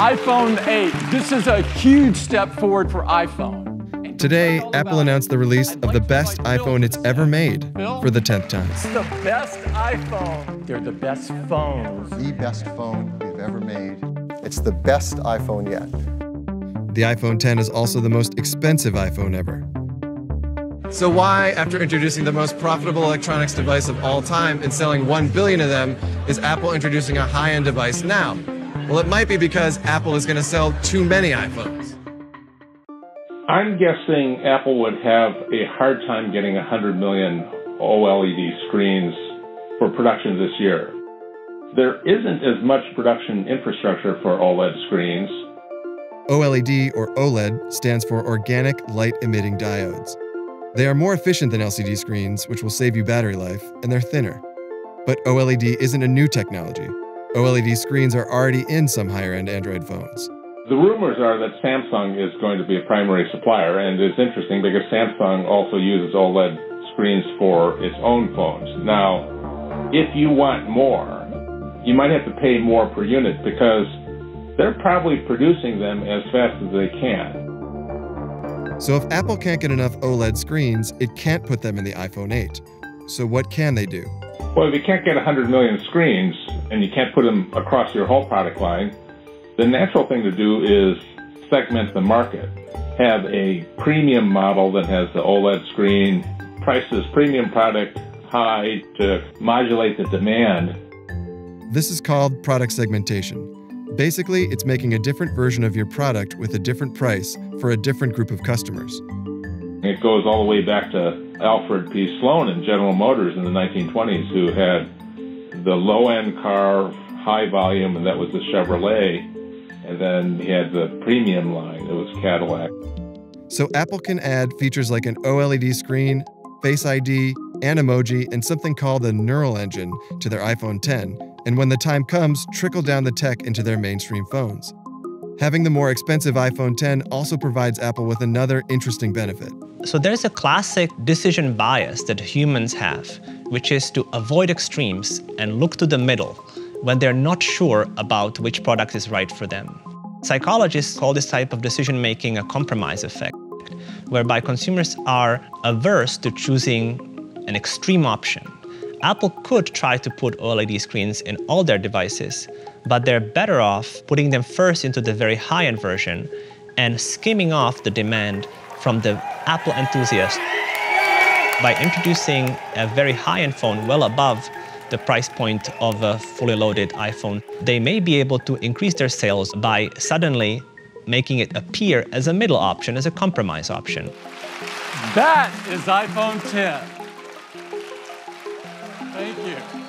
iPhone 8. This is a huge step forward for iPhone. Today, Apple announced the release of the best iPhone it's ever made for the 10th time. It's the best iPhone. They're the best phones. The best phone we've ever made. It's the best iPhone yet. The iPhone X is also the most expensive iPhone ever. So why, after introducing the most profitable electronics device of all time and selling 1 billion of them, is Apple introducing a high-end device now? Well, it might be because Apple is going to sell too many iPhones. I'm guessing Apple would have a hard time getting 100 million OLED screens for production this year. There isn't as much production infrastructure for OLED screens. OLED, or OLED, stands for Organic Light Emitting Diodes. They are more efficient than LCD screens, which will save you battery life, and they're thinner. But OLED isn't a new technology. OLED screens are already in some higher-end Android phones. The rumors are that Samsung is going to be a primary supplier, and it's interesting because Samsung also uses OLED screens for its own phones. Now, if you want more, you might have to pay more per unit because they're probably producing them as fast as they can. So if Apple can't get enough OLED screens, it can't put them in the iPhone 8. So what can they do? Well, if you can't get 100 million screens and you can't put them across your whole product line, the natural thing to do is segment the market. Have a premium model that has the OLED screen, price this premium product high to modulate the demand. This is called product segmentation. Basically, it's making a different version of your product with a different price for a different group of customers. It goes all the way back to Alfred P. Sloan and General Motors in the 1920s, who had the low-end car, high volume, and that was the Chevrolet. And then he had the premium line, it was Cadillac. So Apple can add features like an OLED screen, Face ID, an emoji, and something called a neural engine to their iPhone X, and when the time comes, trickle down the tech into their mainstream phones. Having the more expensive iPhone X also provides Apple with another interesting benefit. So there's a classic decision bias that humans have, which is to avoid extremes and look to the middle when they're not sure about which product is right for them. Psychologists call this type of decision-making a compromise effect, whereby consumers are averse to choosing an extreme option. Apple could try to put OLED screens in all their devices, but they're better off putting them first into the very high-end version and skimming off the demand from the Apple enthusiast by introducing a very high-end phone well above the price point of a fully loaded iPhone. They may be able to increase their sales by suddenly making it appear as a middle option, as a compromise option. That is iPhone X. Thank you.